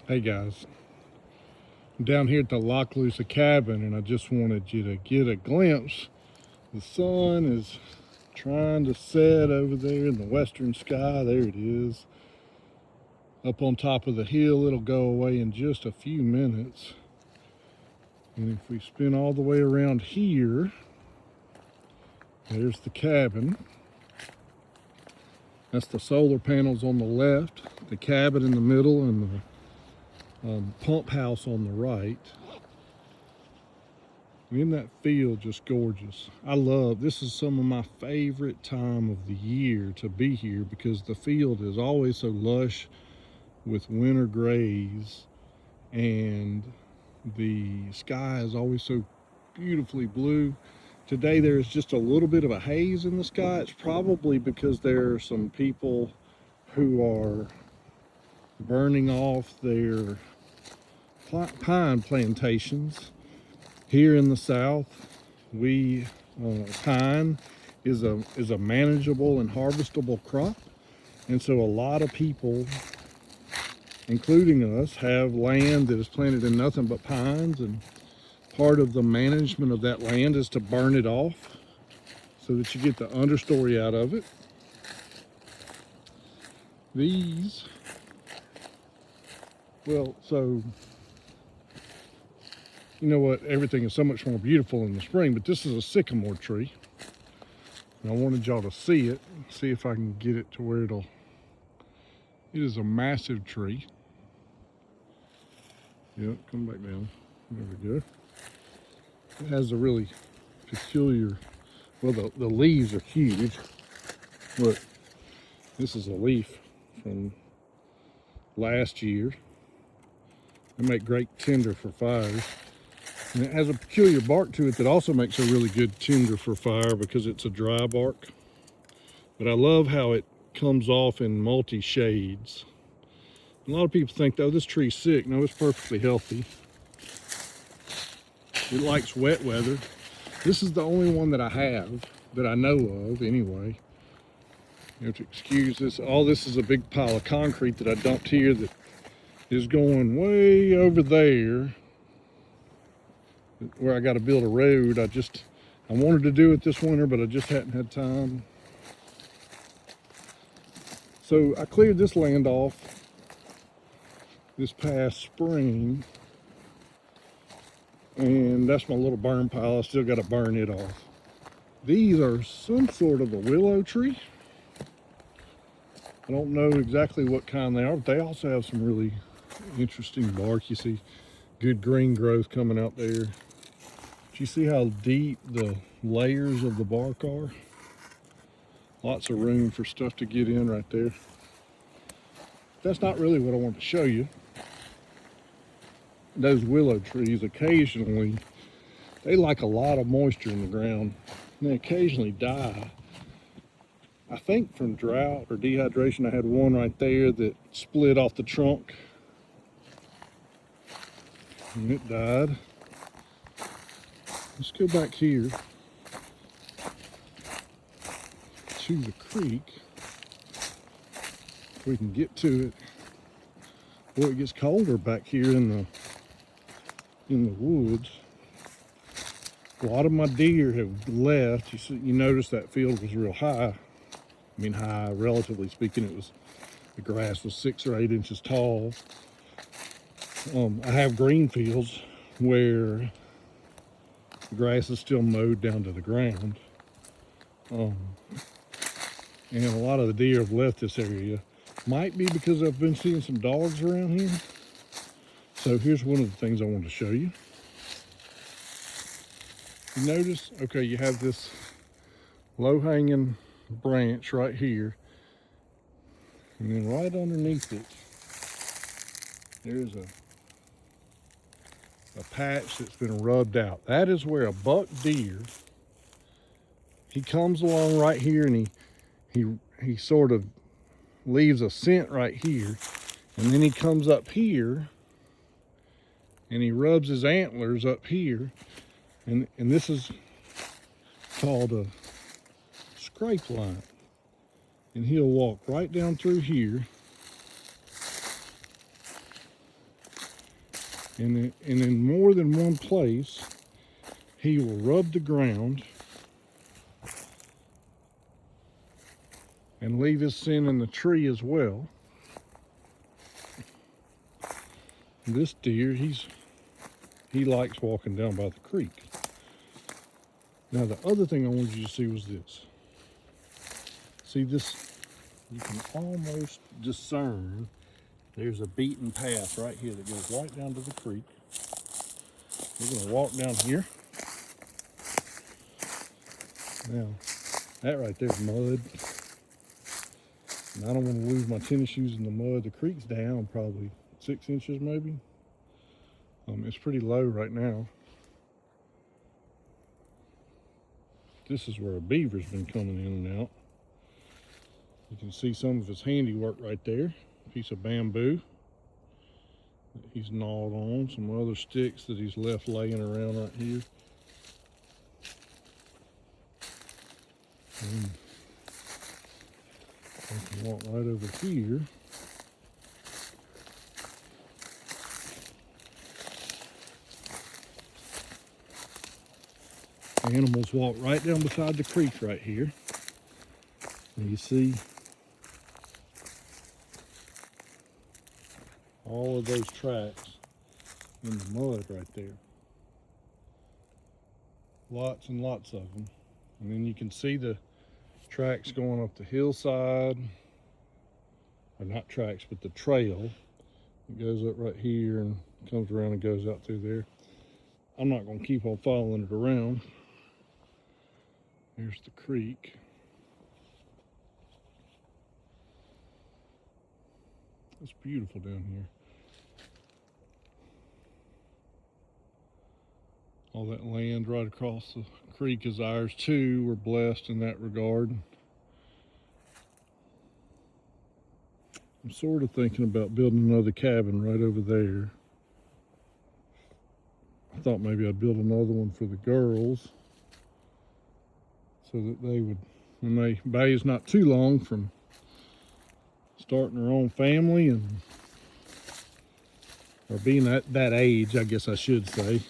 Hey guys, I'm down here at the Lockloosa cabin and I just wanted you to get a glimpse. The sun is trying to set over there in the western sky. There it is. Up on top of the hill, it'll go away in just a few minutes. And if we spin all the way around here, there's the cabin. That's the solar panels on the left, the cabin in the middle, and the pump house on the right. Isn't that field just gorgeous? This is some of my favorite time of the year to be here because the field is always so lush with winter grays and the sky is always so beautifully blue. Today there's just a little bit of a haze in the sky. It's probably because there are some people who are burning off their pine plantations. Here in the South, pine is a manageable and harvestable crop, and so a lot of people, including us, have land that is planted in nothing but pines, and part of the management of that land is to burn it off so that you get the understory out of it. These, well, so you know what, everything is so much more beautiful in the spring, but this is a sycamore tree. And I wanted y'all to see it, see if I can get it to where it is a massive tree. Yep, come back down. There we go. It has a really peculiar, well, the leaves are huge. Look, this is a leaf from last year. They make great tinder for fires. And it has a peculiar bark to it that also makes a really good tinder for fire because it's a dry bark. But I love how it comes off in multi-shades. A lot of people think, oh, this tree's sick. No, it's perfectly healthy. It likes wet weather. This is the only one that I have, that I know of anyway. You have to excuse this. All this is a big pile of concrete that I dumped here that is going way over there where I got to build a road. I wanted to do it this winter, but I just hadn't had time. So I cleared this land off this past spring, and that's my little burn pile. I still got to burn it off. These are some sort of a willow tree. I don't know exactly what kind they are, but they also have some really interesting bark. You see good green growth coming out there. Do you see how deep the layers of the bark are? Lots of room for stuff to get in right there. That's not really what I want to show you. Those willow trees occasionally, they like a lot of moisture in the ground. And they occasionally die. I think from drought or dehydration. I had one right there that split off the trunk and it died. Let's go back here to the creek if we can get to it. Boy, it gets colder back here in the woods. A lot of my deer have left. You notice that field was real high. I mean, high, relatively speaking. The grass was 6 or 8 inches tall. I have green fields where the grass is still mowed down to the ground. And a lot of the deer have left this area. Might be because I've been seeing some dogs around here. So here's one of the things I want to show you. You notice, okay, you have this low-hanging branch right here. And then right underneath it, there's a patch that's been rubbed out. That is where a buck deer, he comes along right here and he sort of leaves a scent right here, and then he comes up here and he rubs his antlers up here, and this is called a scrape line, and he'll walk right down through here And in more than one place, he will rub the ground and leave his scent in the tree as well. This deer, he likes walking down by the creek. Now the other thing I wanted you to see was this. See this? You can almost discern there's a beaten path right here that goes right down to the creek. We're gonna walk down here. Now, that right there's mud. And I don't want to lose my tennis shoes in the mud. The creek's down probably 6 inches maybe. It's pretty low right now. This is where a beaver's been coming in and out. You can see some of his handiwork right there. A piece of bamboo that he's gnawed on. Some other sticks that he's left laying around right here. And I can walk right over here. Animals walk right down beside the creek right here. And you see all of those tracks in the mud right there. Lots and lots of them. And then you can see the tracks going up the hillside. Or not tracks, but the trail. It goes up right here and comes around and goes out through there. I'm not going to keep on following it around. Here's the creek. It's beautiful down here. All that land right across the creek is ours too. We're blessed in that regard. I'm sort of thinking about building another cabin right over there. I thought maybe I'd build another one for the girls so that they would, when Bay's not too long from starting their own family and or being at that age, I guess I should say.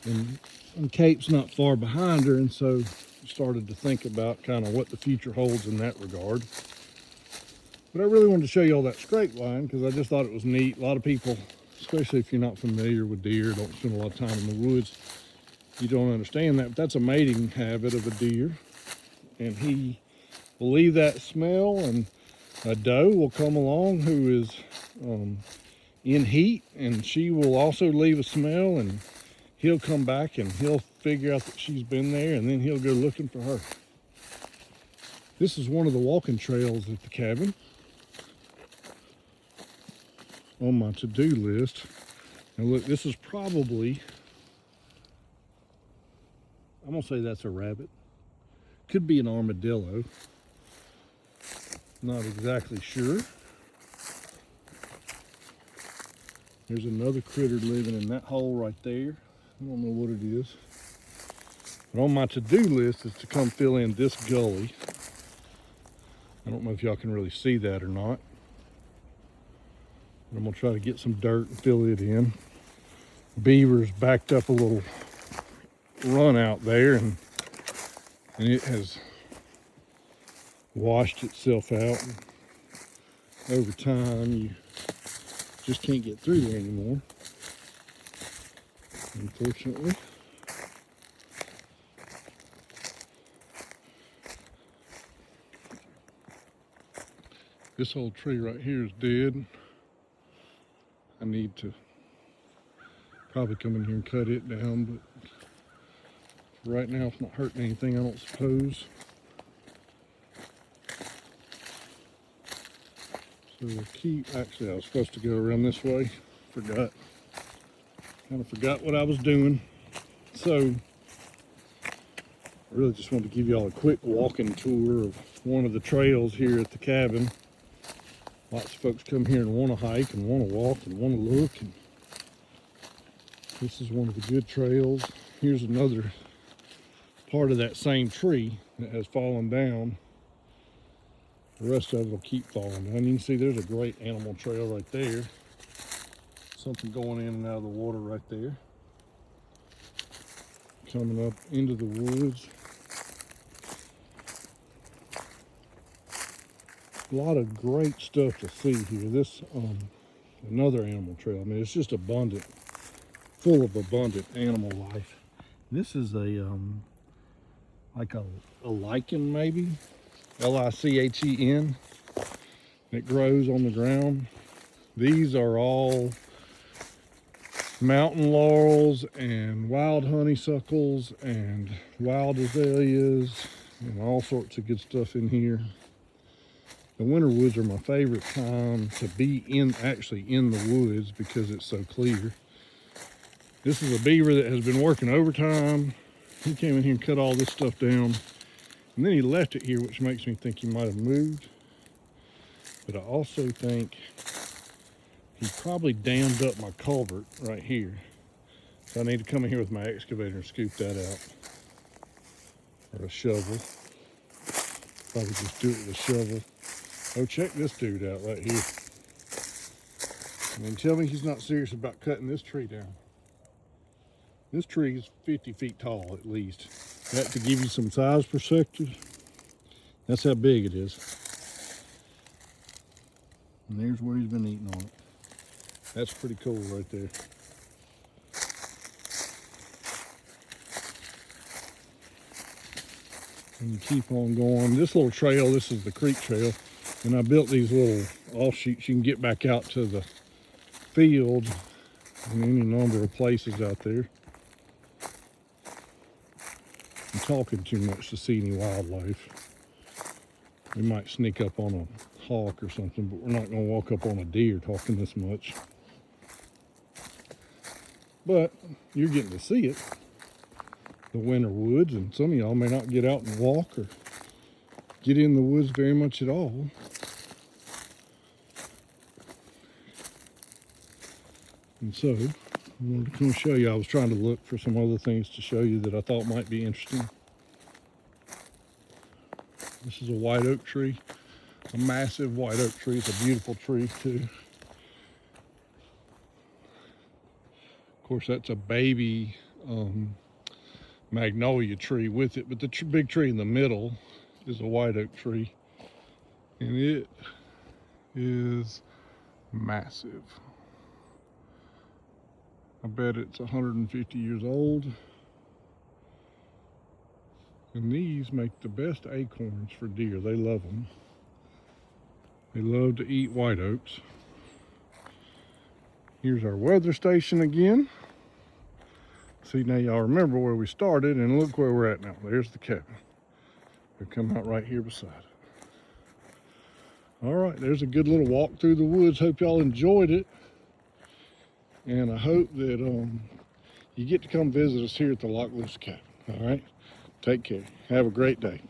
And Kate's not far behind her, and so started to think about kind of what the future holds in that regard. But I really wanted to show you all that scrape line because I just thought it was neat. A lot of people, especially if you're not familiar with deer, don't spend a lot of time in the woods, you don't understand that. But that's a mating habit of a deer. And he will leave that smell, and a doe will come along who is in heat, and she will also leave a smell, and he'll come back and he'll figure out that she's been there, and then he'll go looking for her. This is one of the walking trails at the cabin on my to-do list. Now look, this is probably, I'm gonna say that's a rabbit. Could be an armadillo. Not exactly sure. There's another critter living in that hole right there. I don't know what it is. But on my to-do list is to come fill in this gully. I don't know if y'all can really see that or not. But I'm gonna try to get some dirt and fill it in. Beaver's backed up a little run out there, and it has washed itself out. And over time, you just can't get through there anymore, unfortunately. This whole tree right here is dead. I need to probably come in here and cut it down, but right now it's not hurting anything, I don't suppose. So we'll actually I was supposed to go around this way, kind of forgot what I was doing. So I really just wanted to give y'all a quick walking tour of one of the trails here at the cabin. Lots of folks come here and want to hike and want to walk and want to look, and this is one of the good trails. Here's another part of that same tree that has fallen down. The rest of it will keep falling down. You can see there's a great animal trail right there. Something going in and out of the water right there. Coming up into the woods. A lot of great stuff to see here. This another animal trail. I mean, it's just abundant, full of abundant animal life. This is a like a lichen, maybe, L-I-C-H-E-N. It grows on the ground. These are all mountain laurels and wild honeysuckles and wild azaleas and all sorts of good stuff in here. The winter woods are my favorite time to be actually in the woods because it's so clear. This is a beaver that has been working overtime. He came in here and cut all this stuff down, and then he left it here, which makes me think he might have moved. But I also think he probably dammed up my culvert right here. So I need to come in here with my excavator and scoop that out. Or a shovel. Probably just do it with a shovel. Oh, check this dude out right here. I mean, tell me he's not serious about cutting this tree down. This tree is 50 feet tall at least. That to give you some size perspective, that's how big it is. And there's where he's been eating on it. That's pretty cool right there. And you keep on going. This little trail, this is the creek trail. And I built these little offshoots. You can get back out to the field in any number of places out there. I'm talking too much to see any wildlife. We might sneak up on a hawk or something, but we're not going to walk up on a deer talking this much. But you're getting to see it, the winter woods, and some of y'all may not get out and walk or get in the woods very much at all. And so, I wanted to come show you. I was trying to look for some other things to show you that I thought might be interesting. This is a white oak tree, a massive white oak tree. It's a beautiful tree too. Of course, that's a baby magnolia tree with it, but the big tree in the middle is a white oak tree, and it is massive. I bet it's 150 years old. And these make the best acorns for deer. They love them. They love to eat white oaks. Here's our weather station again. See, now y'all remember where we started, and look where we're at now. There's the cabin. We come out right here beside it. All right, there's a good little walk through the woods. Hope y'all enjoyed it. And I hope that you get to come visit us here at the Lock Loose Cabin. All right, take care. Have a great day.